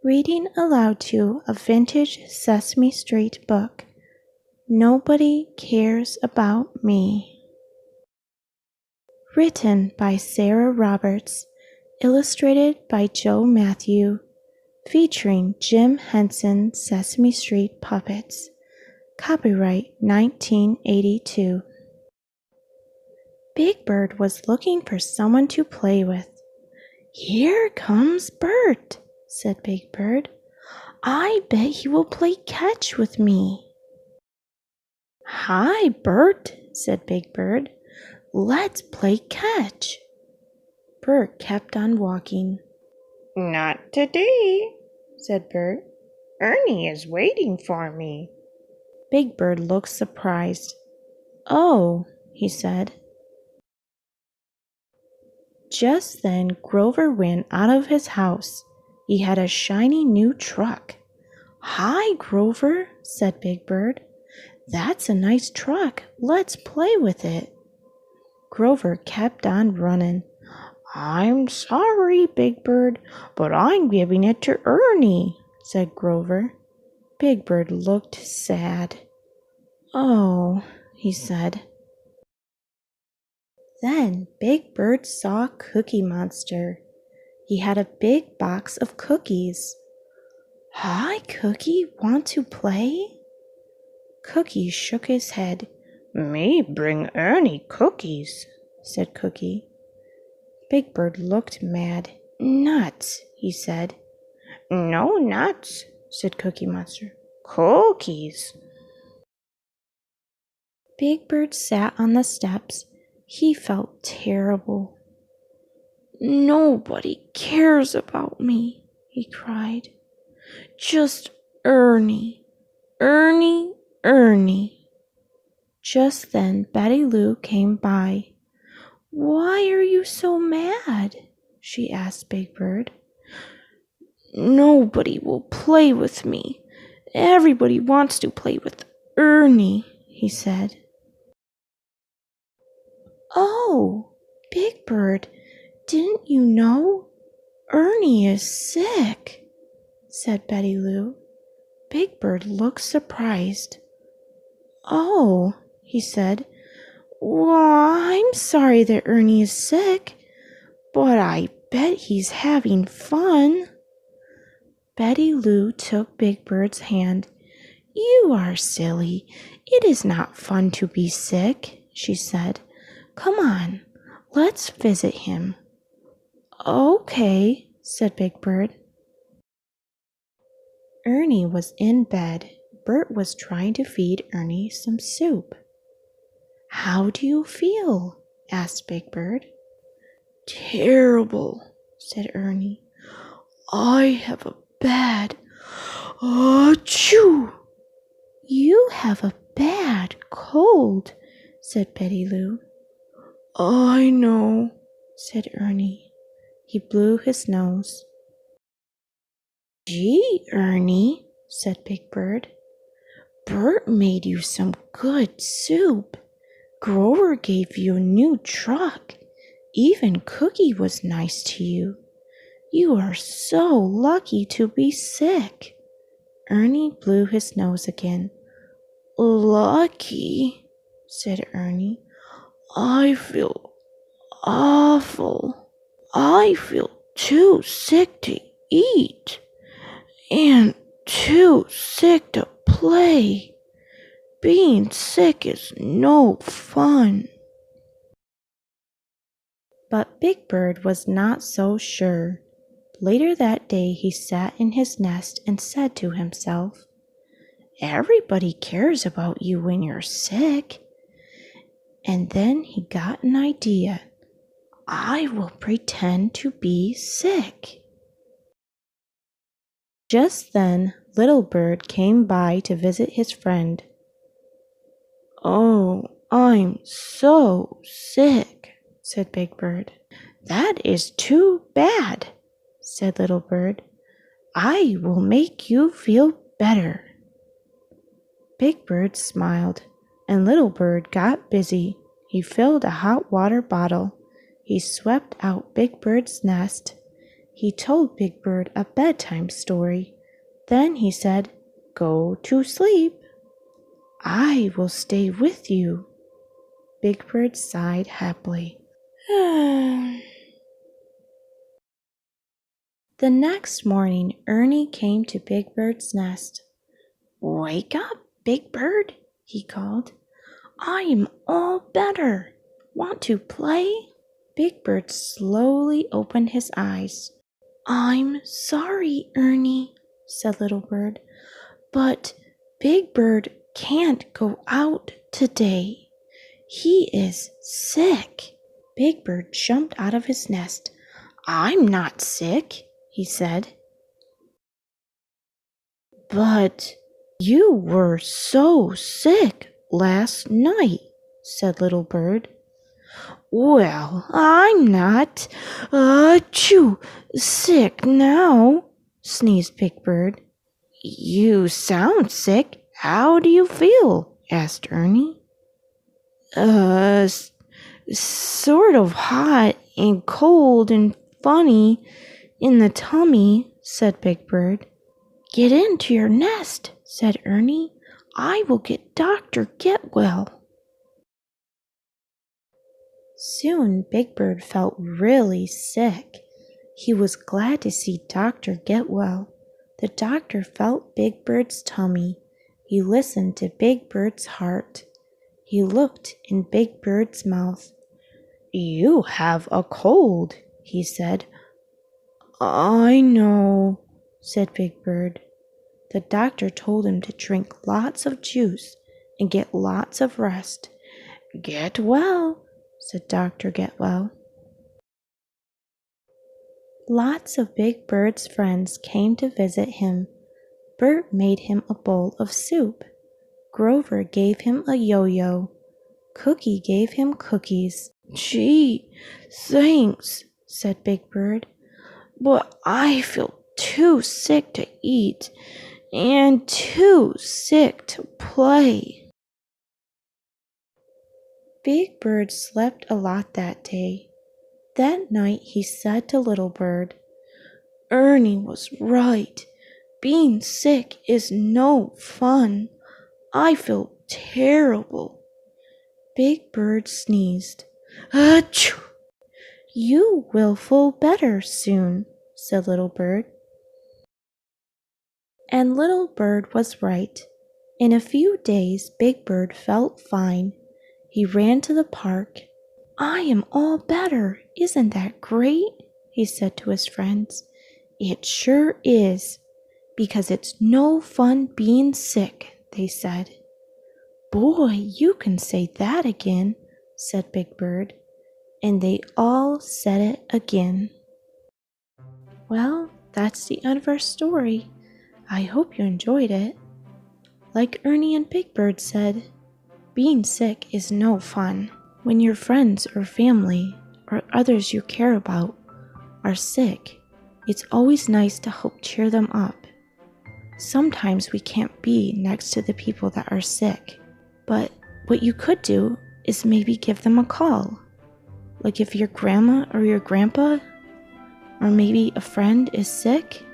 Reading aloud to a Vintage Sesame Street book. Nobody Cares About Me. Written by Sarah Roberts. Illustrated by Joe Mathieu. Featuring Jim Henson Sesame Street puppets. Copyright 1982. Big Bird was looking for someone to play with. "Here comes Bert," said Big Bird. "I bet he will play catch with me." "Hi, Bert," said Big Bird. "Let's play catch." Bert kept on walking. "Not today," said Bert. "Ernie is waiting for me." Big Bird looked surprised. "Oh," he said. Just then Grover ran out of his house. He had a shiny new truck. "Hi, Grover," said Big Bird. "That's a nice truck. Let's play with it." Grover kept on running. "I'm sorry, Big Bird, but I'm giving it to Ernie," said Grover. Big Bird looked sad. "Oh," he said. Then Big Bird saw Cookie Monster. He had a big box of cookies. "Hi, Cookie, want to play?" Cookie shook his head. "Me bring Ernie cookies," said Cookie. Big Bird looked mad. "Nuts," he said. "No nuts," said Cookie Monster. "Cookies." Big Bird sat on the steps. He felt terrible. "Nobody cares about me," he cried. "Just Ernie, Ernie, Ernie." Just then Betty Lou came by. "Why are you so mad?" she asked Big Bird. "Nobody will play with me. Everybody wants to play with Ernie," he said. "Oh, Big Bird, didn't you know? Ernie is sick," said Betty Lou. Big Bird looked surprised. "Oh," he said. "Well, I'm sorry that Ernie is sick, but I bet he's having fun." Betty Lou took Big Bird's hand. "You are silly. It is not fun to be sick," she said. "Come on, let's visit him." "Okay," said Big Bird. Ernie was in bed. Bert was trying to feed Ernie some soup. "How do you feel?" asked Big Bird. "Terrible," said Ernie. "I have a bad achoo." "You have a bad cold," said Betty Lou. "I know," said Ernie. He blew his nose. "Gee, Ernie," said Big Bird. "Bert made you some good soup. Grover gave you a new truck. Even Cookie was nice to you. You are so lucky to be sick." Ernie blew his nose again. "Lucky," said Ernie. "I feel awful. I feel too sick to eat and too sick to play. Being sick is no fun." But Big Bird was not so sure. Later that day he sat in his nest and said to himself, "Everybody cares about you when you're sick." And then he got an idea. "I will pretend to be sick." Just then Little Bird came by to visit his friend. "Oh, I'm so sick," said Big Bird. "That is too bad," said Little Bird. "I will make you feel better." Big Bird smiled, and Little Bird got busy. He filled a hot water bottle. He swept out Big Bird's nest. He told Big Bird a bedtime story. Then he said, "Go to sleep. I will stay with you." Big Bird sighed happily. The next morning, Ernie came to Big Bird's nest. "Wake up, Big Bird," he called. "I'm all better. Want to play?" Big Bird slowly opened his eyes. "I'm sorry, Ernie," said Little Bird, "but Big Bird can't go out today. He is sick." Big Bird jumped out of his nest. "I'm not sick," he said. "But you were so sick last night," said Little Bird. "Well, I'm not, sick now," sneezed Big Bird. "You sound sick. How do you feel?" asked Ernie. Sort of hot and cold and funny in the tummy," said Big Bird. "Get into your nest," said Ernie. "I will get Dr. Getwell." Soon Big Bird felt really sick. He was glad to see Dr. Getwell. The doctor felt Big Bird's tummy. He listened to Big Bird's heart. He looked in Big Bird's mouth. "You have a cold," he said. "I know," said Big Bird. The doctor told him to drink lots of juice and get lots of rest. "Get well," said Dr. Getwell. Lots of Big Bird's friends came to visit him. Bert made him a bowl of soup. Grover gave him a yo-yo. Cookie gave him cookies. "Gee, thanks," said Big Bird, "but I feel too sick to eat and too sick to play." Big Bird slept a lot that day. That night he said to Little Bird, "Ernie was right. Being sick is no fun. I feel terrible." Big Bird sneezed. "Achoo!" "You will feel better soon," said Little Bird. And Little Bird was right. In a few days, Big Bird felt fine. He ran to the park. "I am all better. Isn't that great?" he said to his friends. "It sure is, because it's no fun being sick," they said. "Boy, you can say that again," said Big Bird. And they all said it again. Well, that's the end of our story. I hope you enjoyed it. Like Ernie and Big Bird said, being sick is no fun. When your friends or family or others you care about are sick, it's always nice to help cheer them up. Sometimes we can't be next to the people that are sick, but what you could do is maybe give them a call. Like if your grandma or your grandpa or maybe a friend is sick,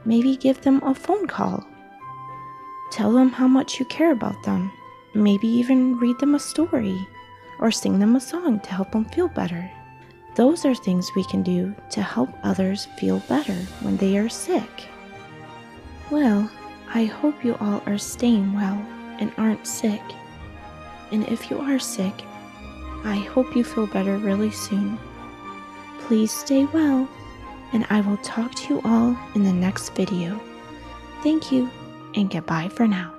maybe give them a phone call. Tell them how much you care about them. Maybe even read them a story or sing them a song to help them feel better. Those are things we can do to help others feel better when they are sick. Well, I hope you all are staying well and aren't sick. And if you are sick, I hope you feel better really soon. Please stay well, and I will talk to you all in the next video. Thank you, and goodbye for now.